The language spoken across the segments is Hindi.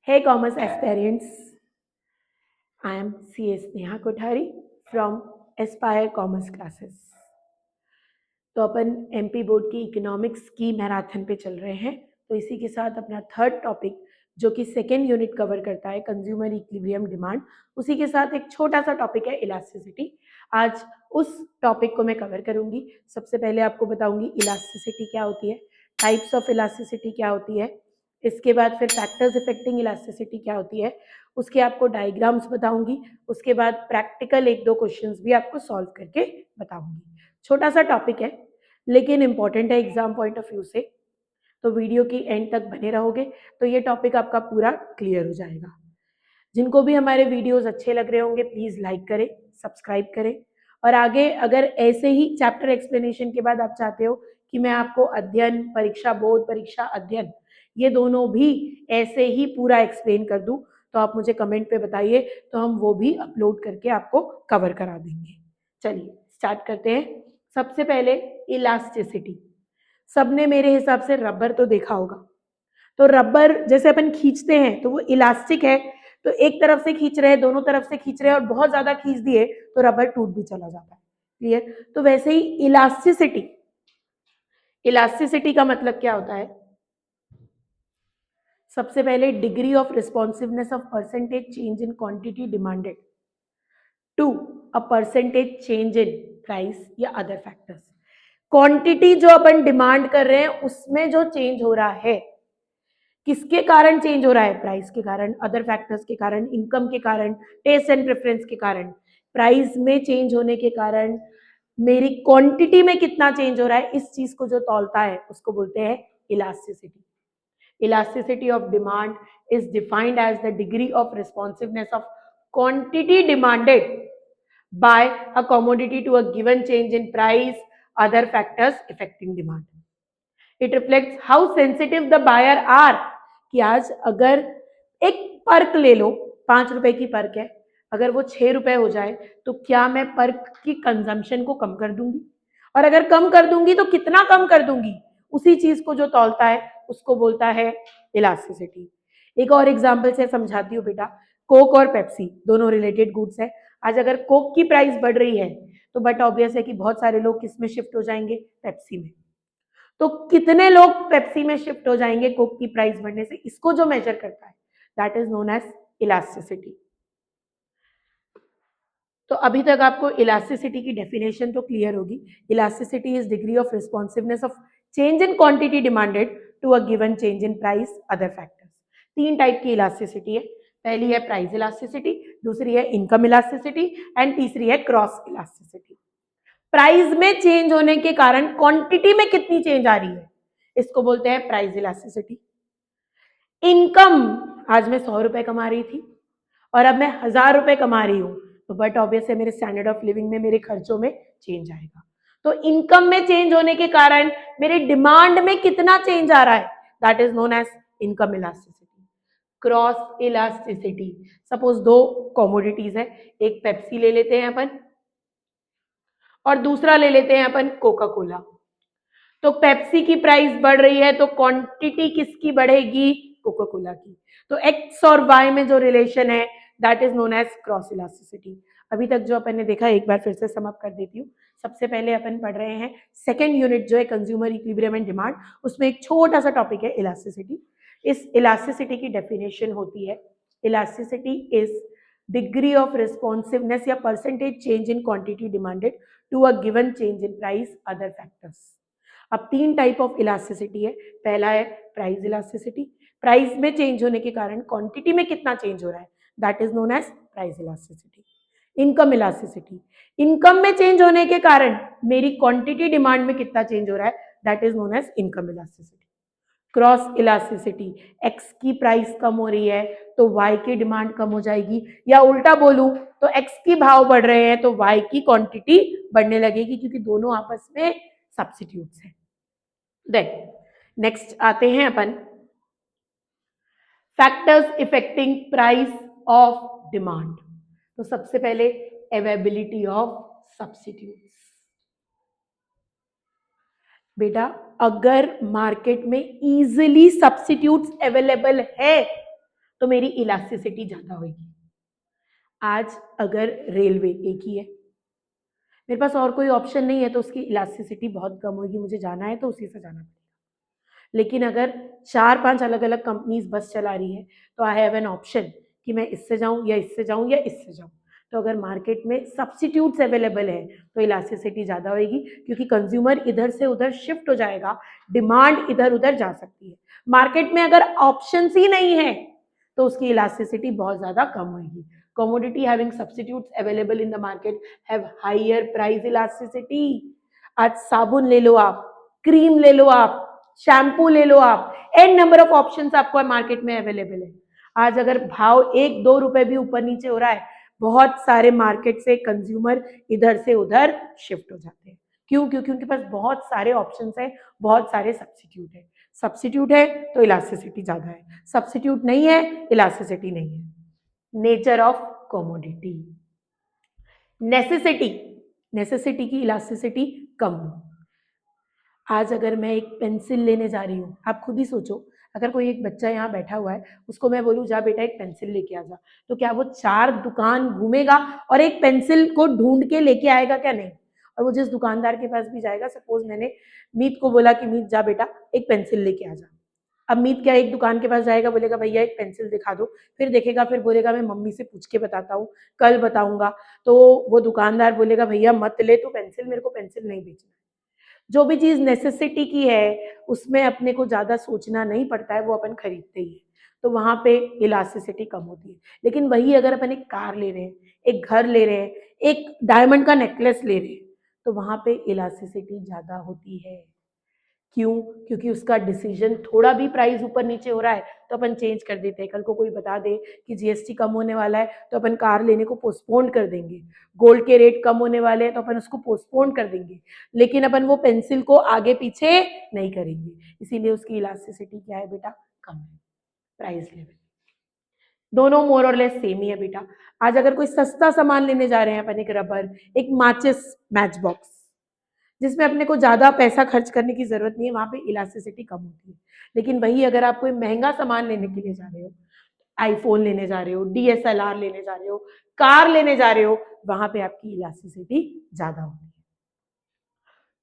Hey commerce aspirants, I am CS Neha Kothari from Aspire Commerce Classes। तो अपन एमपी बोर्ड की इकोनॉमिक्स की मैराथन पे चल रहे हैं। तो इसी के साथ अपना थर्ड टॉपिक जो कि सेकेंड यूनिट कवर करता है कंज्यूमर इक्विलिब्रियम डिमांड, उसी के साथ एक छोटा सा टॉपिक है इलास्टिसिटी। आज उस टॉपिक को मैं कवर करूंगी। सबसे पहले आपको बताऊंगी इलास्टिसिटी क्या होती है, टाइप्स ऑफ इलास्टिसिटी क्या होती है, इसके बाद फिर फैक्टर्स इफेक्टिंग इलास्टिसिटी क्या होती है, उसके आपको डायग्राम्स बताऊंगी, उसके बाद प्रैक्टिकल एक दो क्वेश्चंस भी आपको सॉल्व करके बताऊंगी। छोटा सा टॉपिक है लेकिन इंपॉर्टेंट है एग्जाम पॉइंट ऑफ व्यू से, तो वीडियो की एंड तक बने रहोगे तो ये टॉपिक आपका पूरा क्लियर हो जाएगा। जिनको भी हमारे वीडियोस अच्छे लग रहे होंगे प्लीज लाइक करें, सब्सक्राइब करें, और आगे अगर ऐसे ही चैप्टर एक्सप्लेनेशन के बाद आप चाहते हो कि मैं आपको अध्ययन परीक्षा बोर्ड परीक्षा अध्ययन ये दोनों भी ऐसे ही पूरा एक्सप्लेन कर दूं तो आप मुझे कमेंट पे बताइए, तो हम वो भी अपलोड करके आपको कवर करा देंगे। चलिए स्टार्ट करते हैं। सबसे पहले इलास्टिसिटी। सबने मेरे हिसाब से रबर तो देखा होगा। तो रबर जैसे अपन खींचते हैं तो वो इलास्टिक है, तो एक तरफ से खींच रहे हैं, दोनों तरफ से खींच रहे हैं और बहुत ज्यादा खींच दिए तो रबर टूट भी चला जाता है। क्लियर? तो वैसे ही इलास्टिसिटी, इलास्टिसिटी का मतलब क्या होता है? सबसे पहले degree of responsiveness of percentage change in quantity demanded to a percentage change in price या अदर फैक्टर्स। क्वांटिटी जो अपन डिमांड कर रहे हैं उसमें जो चेंज हो रहा है, किसके कारण चेंज हो रहा है? प्राइस के कारण, अदर फैक्टर्स के कारण, इनकम के कारण, टेस्ट एंड प्रेफरेंस के कारण। प्राइस में चेंज होने के कारण मेरी क्वांटिटी में कितना चेंज हो रहा है, इस चीज को जो तौलता है उसको बोलते हैं elasticity. Elasticity of demand is defined as the degree of responsiveness of quantity demanded by a commodity to a given change in price, other factors affecting demand. It reflects how sensitive the buyer are. कि आज अगर एक पर्क ले लो, 5 रुपए की पर्क है, अगर वो 6 रुपए हो जाए तो क्या मैं पर्क की कंजम्पशन को कम कर दूंगी? और अगर कम कर दूंगी तो कितना कम कर दूंगी? उसी चीज को जो तौलता है उसको बोलता है इलास्टिसिटी। एक और एग्जाम्पल से समझाती हूँ बेटा। कोक और पेप्सी दोनों रिलेटेड गुड्स है। आज अगर कोक की प्राइस बढ़ रही है तो बट ऑब्वियस है कि बहुत सारे लोग किस में शिफ्ट हो जाएंगे? पेप्सी में। तो कितने लोग पेप्सी में शिफ्ट हो जाएंगे कोक की प्राइस बढ़ने से, इसको जो मेजर करता है that is known as elasticity. तो अभी तक आपको इलास्टिसिटी की डेफिनेशन तो क्लियर होगी। Elasticity is degree of responsiveness of change in quantity demanded to a given change in price other factors. तीन टाइप की इलास्टिसिटी है। पहली है प्राइस इलास्टिसिटी, दूसरी है इनकम इलास्टिसिटी एंड तीसरी है क्रॉस इलास्टिसिटी। प्राइस में चेंज होने के कारण क्वांटिटी में कितनी चेंज आ रही है, इसको बोलते हैं प्राइस इलास्टिसिटी। इनकम, आज मैं 100 रुपए कमा रही थी और अब मैं 1000 रुपए कमा रही हूं, तो बट ऑब्वियस है मेरे स्टैंडर्ड ऑफ लिविंग में, मेरे खर्चों में चेंज आएगा। तो इनकम में चेंज होने के कारण मेरे डिमांड में कितना चेंज आ रहा है, that is known as income elasticity. Cross elasticity, suppose दो कॉमोडिटीज है, एक पेप्सी ले लेते हैं अपन और दूसरा ले लेते हैं अपन कोका कोला। तो पेप्सी की प्राइस बढ़ रही है तो क्वांटिटी किसकी बढ़ेगी? कोका कोला की। तो एक्स और वाई में जो रिलेशन है that is known as cross elasticity. अभी तक जो अपन ने देखा एक बार फिर से सम अप कर देती हूँ। सबसे पहले अपन पढ़ रहे हैं सेकेंड यूनिट जो है कंज्यूमर इक्विलिब्रियम एंड डिमांड, उसमें एक छोटा सा टॉपिक है इलास्टिसिटी। इस इलास्टिसिटी की डेफिनेशन होती है, elasticity is degree of responsiveness या percentage change in quantity demanded to a given change in price other factors. अब तीन टाइप ऑफ इलास्टिसिटी है। पहला है प्राइस इलास्टिसिटी, प्राइस में चेंज होने के कारण क्वांटिटी में कितना चेंज हो रहा है, that is known as price elasticity. Income elasticity, income में चेंज होने के कारण मेरी क्वांटिटी डिमांड में कितना चेंज हो रहा है, that is known as income elasticity. Cross elasticity, X की प्राइस कम हो रही है तो वाई की डिमांड कम हो जाएगी, या उल्टा बोलूं तो एक्स की भाव बढ़ रहे हैं तो वाई की क्वांटिटी बढ़ने लगेगी, क्योंकि दोनों आपस में सब्स्टिट्यूट्स हैं। देन नेक्स्ट आते हैं अपन factors affecting price of demand. तो सबसे पहले अवेलेबिलिटी ऑफ सब्स्टिट्यूट्स। बेटा अगर मार्केट में इजीली सब्स्टिट्यूट्स अवेलेबल है तो मेरी इलास्टिसिटी ज़्यादा होगी। आज अगर रेलवे एक ही है, मेरे पास और कोई ऑप्शन नहीं है, तो उसकी इलास्टिसिटी बहुत कम होगी, मुझे जाना है तो उसी से जाना पड़ेगा। लेकिन अगर 4-5 अलग-अलग कंपनीज़ बस चला रही है, तो आई हैव एन ऑप्शन कि मैं इससे जाऊँ या इससे जाऊँ या इससे जाऊँ। तो अगर मार्केट में सब्स्टिट्यूट्स अवेलेबल हैं, तो इलास्टिसिटी ज़्यादा होएगी, क्योंकि कंज्यूमर इधर से उधर शिफ्ट हो जाएगा, डिमांड इधर-उधर जा सकती है। मार्केट में अगर ऑप्शंस ही नहीं है, तो उसकी इलास्टिसिटी बहुत ज़्यादा कम होएगी। Commodity having substitutes available in the market have higher price elasticity. आज साबुन ले लो आप, क्रीम ले लो आप, शैम्पू ले लो आप, एन नंबर ऑफ ऑप्शंस आपको मार्केट में अवेलेबल है। आज अगर भाव 1-2 रुपए भी ऊपर नीचे हो रहा है, बहुत सारे मार्केट से कंज्यूमर इधर से उधर शिफ्ट हो जाते हैं। क्यों? क्योंकि उनके पास बहुत सारे ऑप्शंस हैं, बहुत सारे सब्स्टिट्यूट है। सब्स्टिट्यूट है तो इलास्टिसिटी ज्यादा है, सब्स्टिट्यूट नहीं है, इलास्टिसिटी नहीं है। Nature of commodity, necessity, necessity की इलास्टिसिटी कम। आज अगर मैं एक पेंसिल लेने जा रही हूँ, आप खुद ही सोचो, अगर कोई एक बच्चा यहाँ बैठा हुआ है, उसको मैं बोलूँ जा बेटा एक पेंसिल लेके आ जा, तो क्या वो 4 दुकान घूमेगा और एक पेंसिल को ढूंढ के लेके आएगा? क्या नहीं। और वो जिस दुकानदार के पास भी जाएगा, सपोज मैंने मीत को बोला कि मीत जा बेटा एक पेंसिल लेके आ जा, अब मीत क्या एक दुकान के पास जाएगा, बोलेगा भैया एक पेंसिल दिखा दो, फिर देखेगा, फिर बोलेगा मैं मम्मी से पूछ के बताता हूँ, कल बताऊंगा। तो वो दुकानदार बोलेगा भैया मत ले तू पेंसिल, मेरे को पेंसिल नहीं बेचना। जो भी चीज नेसेसिटी की है, उसमें अपने को ज्यादा सोचना नहीं पड़ता है, वो अपन खरीदते ही है, तो वहां पे इलास्टिसिटी कम होती है। लेकिन वही अगर अपन एक कार ले रहे हैं, एक घर ले रहे हैं, एक डायमंड का नेकलेस ले रहे हैं, तो वहां पे इलास्टिसिटी ज्यादा होती है। क्यों? क्योंकि उसका डिसीजन थोड़ा भी प्राइस ऊपर नीचे हो रहा है तो अपन चेंज कर देते हैं। कल को कोई बता दे कि जीएसटी कम होने वाला है, तो अपन कार लेने को पोस्टपोन कर देंगे। गोल्ड के रेट कम होने वाले हैं, तो अपन उसको पोस्टपोन कर देंगे। लेकिन अपन वो पेंसिल को आगे पीछे नहीं करेंगे। इसीलिए उसकी इलास्टिसिटी क्या है बेटा? कम है। प्राइस लेवल दोनों मोर और लेस सेम ही है बेटा। आज अगर कोई सस्ता सामान लेने जा रहे हैं अपन, एक रबर, एक माचिस, मैच बॉक्स, जिसमें अपने को ज्यादा पैसा खर्च करने की जरूरत नहीं है, वहां पे इलास्टिसिटी कम होती है। लेकिन वही अगर आप कोई महंगा सामान लेने के लिए जा रहे हो, आईफोन लेने जा रहे हो, डीएसएलआर लेने जा रहे हो, कार लेने जा रहे हो, वहां पे आपकी इलास्टिसिटी ज्यादा होती है।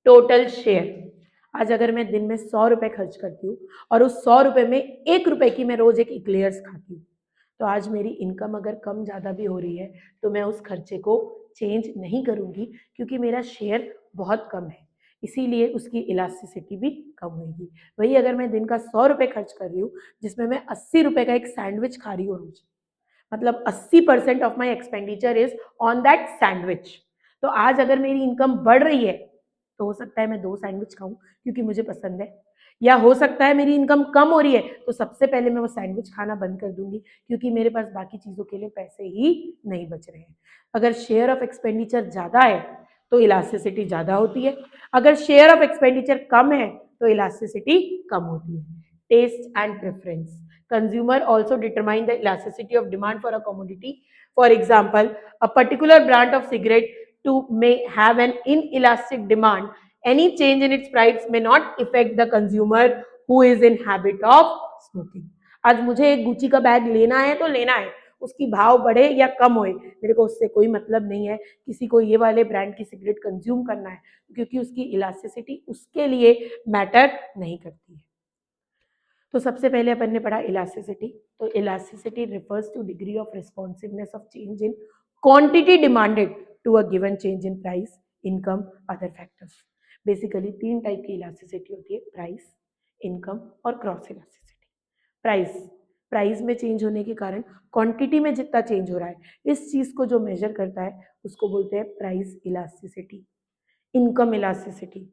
टोटल शेयर, आज अगर मैं दिन में 100 रुपए खर्च करती हूँ और उस 100 रुपए में 1 रुपए की मैं रोज एक इक्लेयर्स खाती हूँ, तो आज मेरी इनकम अगर कम ज्यादा भी हो रही है, तो मैं उस खर्चे को चेंज नहीं करूंगी, क्योंकि मेरा शेयर बहुत कम है, इसीलिए उसकी इलास्टिसिटी भी कम होगी। वही अगर मैं दिन का 100 रुपए खर्च कर रही हूँ, जिसमें मैं 80 रुपए का एक सैंडविच खा रही हूँ रोज, मतलब 80% of my expenditure is on that sandwich, तो आज अगर मेरी इनकम बढ़ रही है, तो हो सकता है मैं 2 सैंडविच खाऊं क्योंकि मुझे पसंद है, या हो सकता है मेरी इनकम कम हो रही है, तो सबसे पहले मैं वो सैंडविच खाना बंद कर दूंगी, क्योंकि मेरे पास बाकी चीजों के लिए पैसे ही नहीं बच रहे हैं। अगर शेयर ऑफ एक्सपेंडिचर ज्यादा है तो इलास्टिसिटी ज्यादा होती है, अगर शेयर ऑफ एक्सपेंडिचर कम है तो इलास्टिसिटी कम होती है। Taste and preference, consumer also determine the elasticity of demand for a commodity. For example, a particular brand of cigarette to may have an inelastic demand. Any change in its price may not affect the consumer who is in habit of smoking. आज मुझे एक गुची का बैग लेना है तो लेना है, उसकी भाव बढ़े या कम होए, मेरे को उससे कोई मतलब नहीं है। किसी को ये वाले ब्रांड की सिगरेट कंज्यूम करना है, क्योंकि उसकी इलास्टिसिटी उसके लिए मैटर नहीं करती है। तो सबसे पहले अपन ने पढ़ा इलास्टिसिटी। तो elasticity refers to degree of responsiveness of change in quantity demanded to a given change in price, income, other factors. Basically 3 type की इलास्टिसिटी होती है, प्राइस, इनकम और क्रॉस इलास्टिसिटी। प्राइस, प्राइस में चेंज होने के कारण क्वांटिटी में जितना चेंज हो रहा है, इस चीज को जो मेजर करता है उसको बोलते हैं price elasticity. Income elasticity,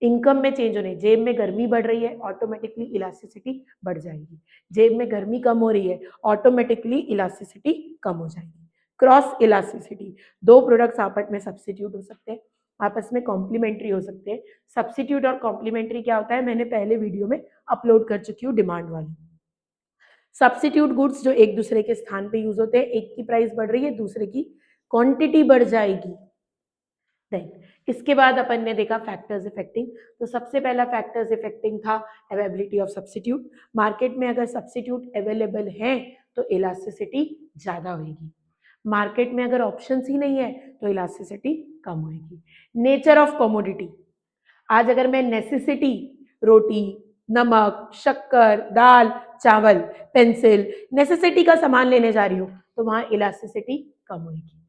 income में चेंज होने, जेब में गर्मी बढ़ रही है, ऑटोमेटिकली इलास्टिसिटी बढ़ जाएगी। जेब में गर्मी कम हो रही है, ऑटोमेटिकली इलास्टिसिटी कम हो जाएगी। क्रॉस इलास्टिसिटी, 2 प्रोडक्ट्स आपस में सब्स्टिट्यूट हो सकते हैं, आपस में कॉम्प्लीमेंट्री हो सकते हैं। सब्स्टिट्यूट और कॉम्प्लीमेंट्री क्या होता है, मैंने पहले वीडियो में अपलोड कर चुकी हूँ डिमांड वाली। सब्स्टिट्यूट गुड्स जो एक दूसरे के स्थान पे यूज होते हैं, एक की प्राइस बढ़ रही है, दूसरे की क्वांटिटी बढ़ जाएगी। देन इसके बाद अपन ने देखा फैक्टर्स इफेक्टिंग। तो सबसे पहला फैक्टर्स इफेक्टिंग था अवेलेबिलिटी ऑफ सब्स्टिट्यूट। मार्केट में अगर सब्स्टिट्यूट अवेलेबल हैं तो इलास्टिसिटी ज़्यादा होगी। मार्केट में अगर ऑप्शंस ही नहीं है तो इलास्टिसिटी कम होगी। नेचर ऑफ कमोडिटी, आज अगर मैं नेसेसिटी रोटी, नमक, शक्कर, दाल, चावल, पेंसिल, नेसेसिटी का सामान लेने जा रही हूँ तो वहां इलास्टिसिटी कम होगी।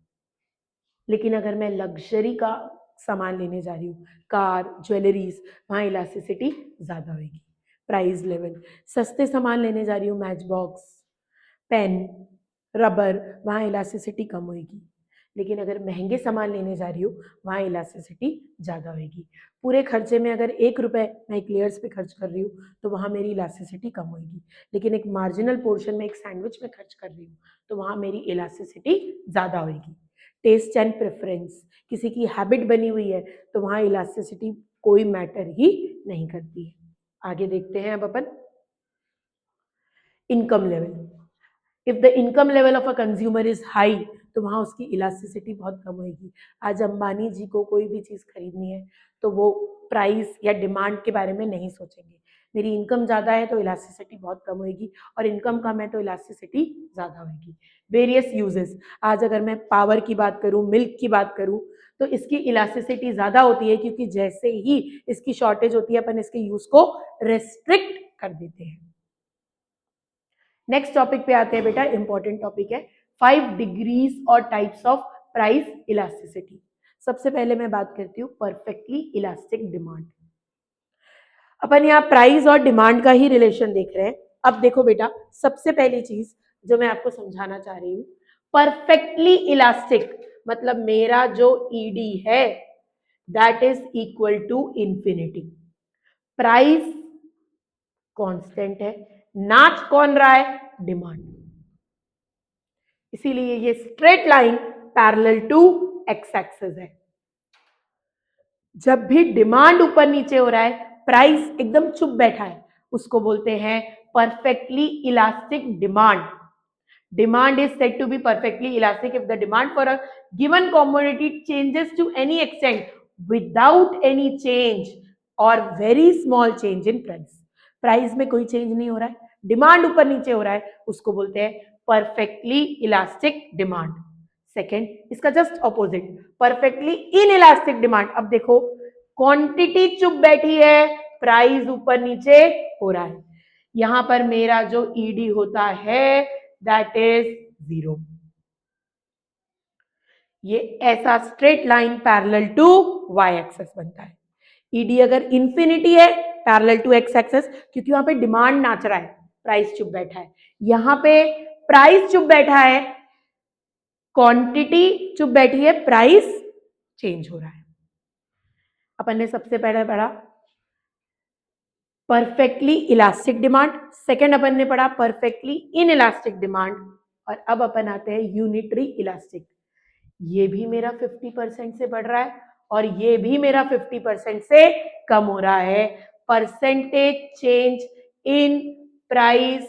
लेकिन अगर मैं लग्जरी का सामान लेने जा रही हूँ, कार, ज्वेलरीज, वहाँ इलास्टिसिटी ज़्यादा होगी। प्राइस लेवल, सस्ते सामान लेने जा रही हूँ, मैच बॉक्स, पेन, रबर, वहाँ इलास्टिसिटी कम होगी। लेकिन अगर महंगे सामान लेने जा रही हूँ वहाँ इलास्टिसिटी ज़्यादा होगी। पूरे खर्चे में अगर 1 रुपये मैं एक लेयर्स पे खर्च कर रही हूँ तो वहाँ मेरी इलास्टिसिटी कम होगी। लेकिन एक मार्जिनल पोर्शन में एक सैंडविच में खर्च कर रही हूँ तो वहाँ मेरी इलास्टिसिटी ज़्यादा होगी। टेस्ट एंड प्रेफरेंस, किसी की हैबिट बनी हुई है तो वहाँ इलास्टिसिटी कोई मैटर ही नहीं करती है। आगे देखते हैं अब अपन income level. If the income level of a consumer is high तो वहाँ उसकी इलास्टिसिटी बहुत कम होगी। आज अंबानी जी को कोई भी चीज़ खरीदनी है तो वो प्राइस या डिमांड के बारे में नहीं सोचेंगे। मेरी इनकम ज़्यादा है तो इलास्टिसिटी बहुत कम होगी और इनकम कम है तो इलास्टिसिटी ज़्यादा होगी। वेरियस यूजेस, आज अगर मैं पावर की बात करूँ, मिल्क की बात करूँ तो इसकी इलास्टिसिटी ज़्यादा होती है क्योंकि जैसे ही इसकी शॉर्टेज होती है अपन इसके यूज़ को रेस्ट्रिक्ट कर देते हैं। नेक्स्ट टॉपिक पे आते हैं बेटा, इंपॉर्टेंट टॉपिक है 5 डिग्रीज और टाइप्स ऑफ प्राइस इलास्टिसिटी। सबसे पहले मैं बात करती हूँ परफेक्टली इलास्टिक डिमांड। अपन यहाँ प्राइस और डिमांड का ही रिलेशन देख रहे हैं। अब देखो बेटा, सबसे पहली चीज जो मैं आपको समझाना चाह रही हूँ, परफेक्टली इलास्टिक मतलब मेरा जो ईडी है that is equal to infinity. Price constant है, नाच कौन रहा है? डिमांड। इसीलिए ये straight line parallel to X axis है। जब भी डिमांड ऊपर नीचे हो रहा है, प्राइस एकदम चुप बैठा है, उसको बोलते हैं perfectly elastic demand. Demand is said to be perfectly elastic if the demand for a given commodity changes to any extent without any change or very small change in price. Price में कोई चेंज नहीं हो रहा है, डिमांड ऊपर नीचे हो रहा है, उसको बोलते हैं परफेक्टली इलास्टिक डिमांड। सेकेंड, इसका just opposite perfectly in elastic demand. अब देखो, क्वांटिटी चुप बैठी है, प्राइस ऊपर नीचे हो रहा है। यहां पर मेरा जो ईडी होता है दैट इज 0। ये ऐसा straight line parallel to Y axis बनता है। ईडी अगर इंफिनिटी है पैरेलल टू एक्स एक्सेस, क्योंकि वहां पे डिमांड नाच रहा है, प्राइस चुप बैठा है। यहां पे प्राइस चुप बैठा है, क्वांटिटी चुप बैठी है, प्राइस चेंज हो रहा है। अपन ने सबसे पहले पढ़ा परफेक्टली इलास्टिक डिमांड, सेकेंड अपन ने पढ़ा परफेक्टली इन इलास्टिक डिमांड, और अब अपन आते हैं यूनिटरी इलास्टिक। ये भी मेरा 50% से बढ़ रहा है और ये भी मेरा 50% से कम हो रहा है। Percentage change in price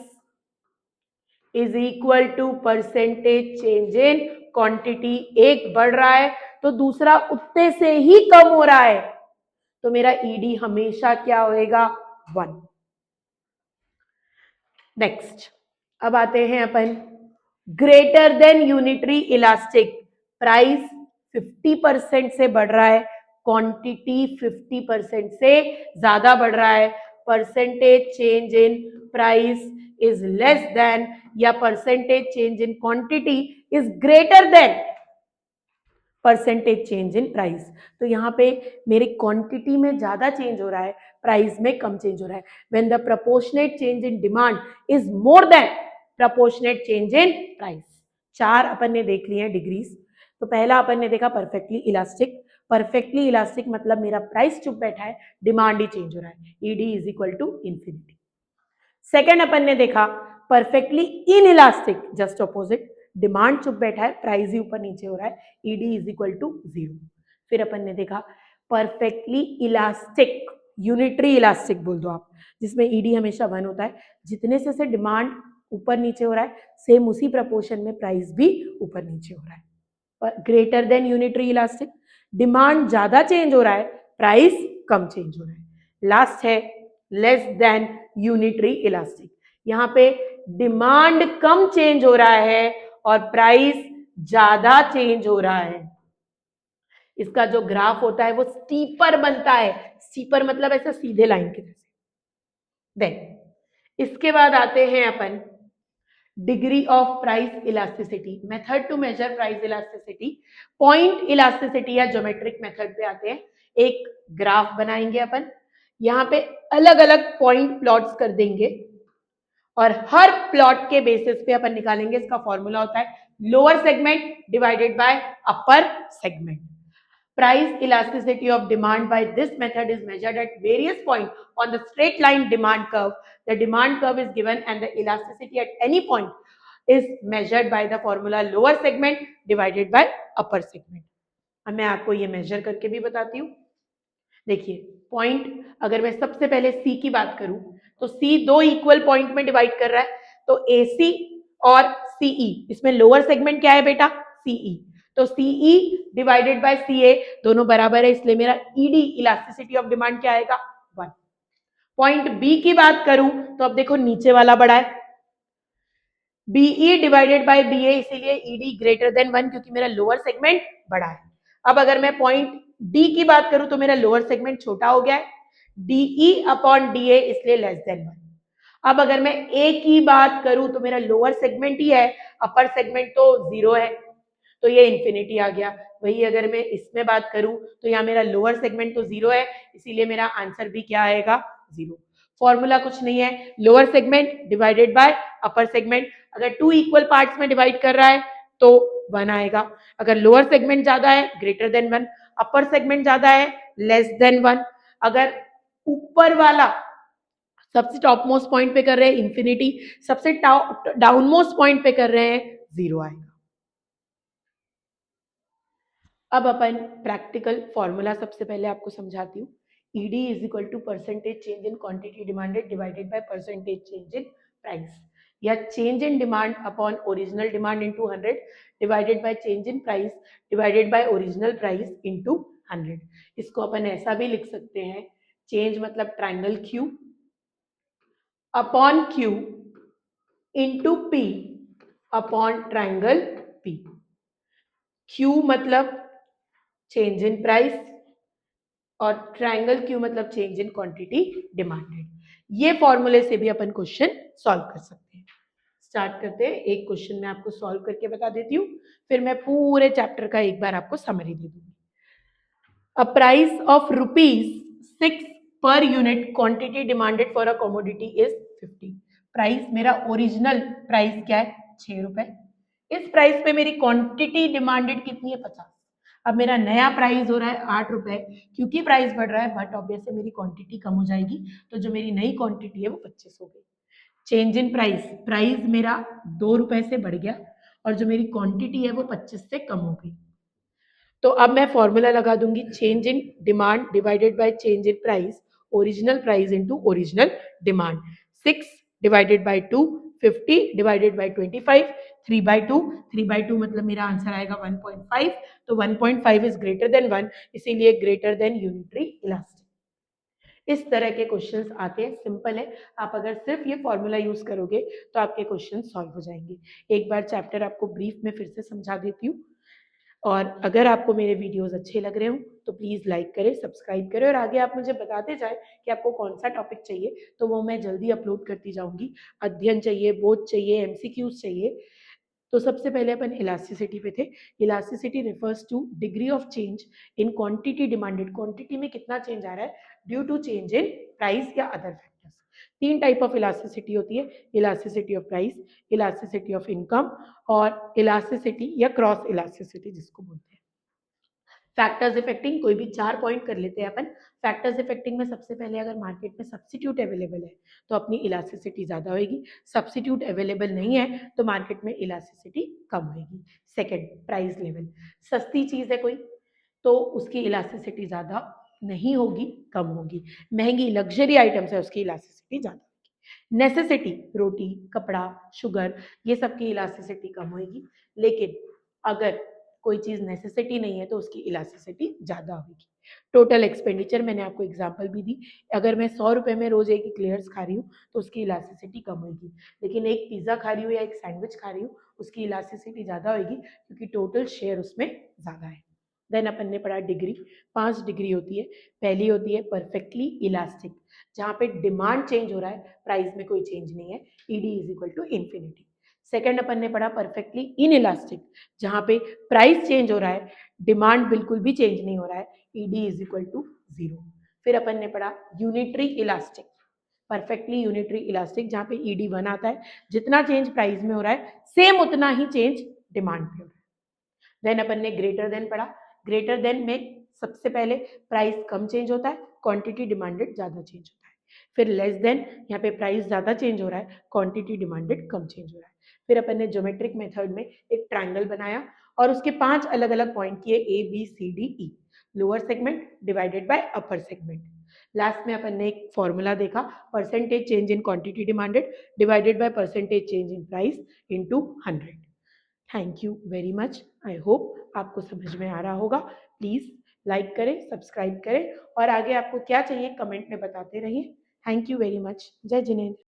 is equal to percentage change in quantity. एक बढ़ रहा है तो दूसरा उतने से ही कम हो रहा है, तो मेरा ईडी हमेशा क्या होएगा? 1। नेक्स्ट, अब आते हैं अपन greater than unitary elastic. Price 50% से बढ़ रहा है, क्वांटिटी 50% से ज्यादा बढ़ रहा है, percentage change in price is less than या percentage change in quantity is greater than percentage change in price. तो यहाँ पे मेरे क्वांटिटी में ज्यादा चेंज हो रहा है, प्राइस में कम चेंज हो रहा है। When the proportionate change in demand is more than proportionate change in price. 4 अपन ने देख लिए हैं डिग्रीज। तो पहला अपन ने देखा परफेक्टली इलास्टिक। परफेक्टली इलास्टिक मतलब मेरा प्राइस चुप बैठा है, डिमांड ही चेंज हो रहा है, ED is equal to infinity. Second अपन ने देखा perfectly inelastic, just opposite, demand चुप बैठा है, प्राइस ही ऊपर नीचे हो रहा है, ईडी इज इक्वल टू 0। फिर अपन ने देखा परफेक्टली इलास्टिक, यूनिटरी इलास्टिक बोल दो आप, जिसमें ईडी हमेशा 1 होता है। जितने से डिमांड ऊपर नीचे हो रहा है, सेम उसी प्रपोर्शन में प्राइस भी ऊपर नीचे हो रहा है। Greater than unitary elastic, demand ज्यादा चेंज हो रहा है, प्राइस कम चेंज हो रहा है। लास्ट है लेस देन यूनिटरी इलास्टिक। यहाँ पे डिमांड कम चेंज हो रहा है और प्राइस ज्यादा चेंज हो रहा है, इसका जो ग्राफ होता है वो स्टीपर बनता है। स्टीपर मतलब ऐसा सीधे लाइन की तरह से। देन इसके बाद आते हैं अपन degree of price elasticity, method to measure price elasticity, point elasticity या ज्योमेट्रिक मेथड पे आते हैं। एक ग्राफ बनाएंगे अपन, यहाँ पे अलग अलग पॉइंट प्लॉट्स कर देंगे और हर प्लॉट के बेसिस पे अपन निकालेंगे। इसका फॉर्मूला होता है lower segment divided by upper segment. Price elasticity of demand by this method is measured at various points on the straight line demand curve. The demand curve is given and the elasticity at any point is measured by the formula lower segment divided by upper segment. अब मैं आपको ये मेजर करके भी बताती हूँ। देखिए पॉइंट, अगर मैं सबसे पहले सी की बात करूं तो सी दो इक्वल पॉइंट में डिवाइड कर रहा है, तो एसी और सीई, इसमें लोअर सेगमेंट क्या है बेटा, सीई, तो सीई डिवाइडेड बाय सीए दोनों बराबर है, इसलिए मेरा ईडी इलास्टिसिटी ऑफ डिमांड क्या आएगा, 1। पॉइंट बी की बात करूं तो अब देखो नीचे वाला बड़ा है, बीई डिवाइडेड बाय बीए, इसीलिए ईडी ग्रेटर देन 1 क्योंकि मेरा लोअर सेगमेंट बड़ा है। अब अगर मैं पॉइंट डी की बात करूं तो मेरा लोअर सेगमेंट छोटा हो गया है, डीई अपॉन डीए, इसलिए लेस देन 1। अब अगर मैं ए की बात करूं तो मेरा लोअर सेगमेंट ही है, अपर सेगमेंट तो 0 है, तो ये इंफिनिटी आ गया। वही अगर मैं इसमें बात करूं तो यहाँ मेरा लोअर सेगमेंट तो 0 है, इसीलिए मेरा आंसर भी क्या आएगा, 0। फॉर्मूला कुछ नहीं है, lower segment divided by upper segment. अगर टू इक्वल पार्ट्स में डिवाइड कर रहा है तो 1 आएगा, अगर लोअर सेगमेंट ज्यादा है ग्रेटर देन 1, अपर सेगमेंट ज्यादा है लेस देन 1, अगर ऊपर वाला सबसे टॉप मोस्ट पॉइंट पे कर रहे हैं इंफिनिटी, सबसे डाउन मोस्ट पॉइंट पे कर रहे हैं 0 आएगा। अब अपन प्रैक्टिकल फॉर्मूला सबसे पहले आपको समझाती हूँ। ED is equal to percentage change in quantity demanded divided by percentage change in price, या change in demand upon original demand into 100 divided by change in price divided by original price into 100। इसको अपन ऐसा भी लिख सकते हैं, चेंज मतलब triangle Q upon Q into P upon triangle P. Q मतलब चेंज इन प्राइस और ट्राइंगल क्यू मतलब चेंज इन क्वांटिटी डिमांडेड। ये फॉर्मूले से भी अपन क्वेश्चन सॉल्व कर सकते हैं। स्टार्ट करते हैं, एक क्वेश्चन मैं आपको सॉल्व करके बता देती हूँ, फिर मैं पूरे चैप्टर का एक बार आपको समरी दे दूंगी। A price of ₹6 per unit quantity demanded for a commodity is 50। Price मेरा ओरिजिनल प्राइस क्या है, 6 रुपए। इस प्राइस पे मेरी क्वांटिटी डिमांडेड कितनी है, 50। अब मेरा नया प्राइस हो रहा है 8 रुपए, क्योंकि प्राइस बढ़ रहा है बट ऑब्वियसली मेरी क्वांटिटी कम हो जाएगी, तो जो मेरी नई क्वांटिटी है वो 25 हो गई। चेंज इन प्राइस, प्राइस मेरा 2 रुपए से बढ़ गया और जो मेरी क्वांटिटी है वो 25 से कम हो गई। तो अब मैं फॉर्मूला लगा दूंगी, change in demand divided by change in price, original price into original demand. 6 divided by 2, 50 divided by 25, 3/2, 3/2 मतलब मेरा आंसर आएगा 1.5, तो 1.5 इज ग्रेटर देन 1, इसीलिए ग्रेटर देन यूनिटरी इलास्टिक। इस तरह के क्वेश्चंस आते हैं, सिंपल है। आप अगर सिर्फ ये फॉर्मूला यूज करोगे तो आपके क्वेश्चन सॉल्व हो जाएंगे। एक बार चैप्टर आपको ब्रीफ में फिर से समझा देती हूँ, और अगर आपको मेरे वीडियोस अच्छे लग रहे हो तो प्लीज़ लाइक करें, सब्सक्राइब करें, और आगे आप मुझे बताते जाएं कि आपको कौन सा टॉपिक चाहिए, तो वो मैं जल्दी अपलोड करती जाऊंगी। अध्ययन चाहिए, बोध चाहिए, एमसीक्यूज चाहिए। तो सबसे पहले अपन इलास्टिसिटी पे थे। Elasticity refers to degree of change in quantity demanded, क्वांटिटी में कितना चेंज आ रहा है due to change in price या other factors. 3 type of elasticity होती है, elasticity of price, elasticity of income और इलास्टिसिटी या क्रॉस इलास्टिसिटी जिसको बोलते हैं। फैक्टर्स इफेक्टिंग कोई भी 4 पॉइंट कर लेते हैं अपन। फैक्टर्स इफेक्टिंग में सबसे पहले अगर मार्केट में सब्स्टिट्यूट अवेलेबल है तो अपनी इलास्टिसिटी ज्यादा होगी, सब्स्टिट्यूट अवेलेबल नहीं है तो मार्केट में इलास्टिसिटी कम होगी। सेकंड, प्राइस लेवल, सस्ती चीज है कोई तो उसकी इलास्टिसिटी ज्यादा नहीं होगी, कम होगी। महंगी लग्जरी आइटम्स है उसकी इलास्टिसिटी ज्यादा होगी। नेसेसिटी, रोटी, कपड़ा, शुगर, ये सब की इलास्टिसिटी कम होगी। लेकिन अगर कोई चीज़ नेसेसिटी नहीं है तो उसकी इलास्टिसिटी ज़्यादा होगी। टोटल एक्सपेंडिचर मैंने आपको एग्जांपल भी दी, अगर मैं 100 रुपये में रोज़ एक इक्लेयर्स खा रही हूँ तो उसकी इलास्टिसिटी कम होगी, लेकिन एक पिज़्ज़ा खा रही हूँ या एक सैंडविच खा रही हूँ उसकी इलास्टिसिटी ज़्यादा होगी क्योंकि टोटल शेयर उसमें ज़्यादा है। देन अपन ने पढ़ा डिग्री, 5 डिग्री होती है। पहली होती है परफेक्टली इलास्टिक, जहाँ पे डिमांड चेंज हो रहा है, प्राइस में कोई चेंज नहीं है, ED is equal to infinity. Second अपन ने पढ़ा परफेक्टली इन इलास्टिक, जहाँ पे प्राइस चेंज हो रहा है, डिमांड बिल्कुल भी चेंज नहीं हो रहा है, ईडी इज इक्वल टू 0। फिर अपन ने पढ़ा unitary elastic, perfectly unitary elastic, जहाँ पे ईडी 1 आता है, जितना चेंज प्राइस में हो रहा है सेम उतना ही चेंज डिमांड पे हो रहा है। देन अपन ने ग्रेटर देन पढ़ा, ग्रेटर देन में सबसे पहले प्राइस कम चेंज होता है, क्वांटिटी डिमांडेड ज़्यादा चेंज होता है। फिर लेस देन, यहाँ पे प्राइस ज़्यादा चेंज हो रहा है, क्वांटिटी डिमांडेड कम चेंज हो रहा है। फिर अपन ने ज्योमेट्रिक मेथड में एक ट्रायंगल बनाया और उसके 5 अलग अलग पॉइंट किए, A B C D E, lower segment divided by upper segment. Last में अपन ने एक फॉर्मूला देखा, percentage change in quantity demanded divided by percentage change in price into 100। Thank you very much. I hope आपको समझ में आ रहा होगा। प्लीज़ लाइक करें, सब्सक्राइब करें और आगे आपको क्या चाहिए कमेंट में बताते रहिए। Thank you very much. जय जिनेंद्र।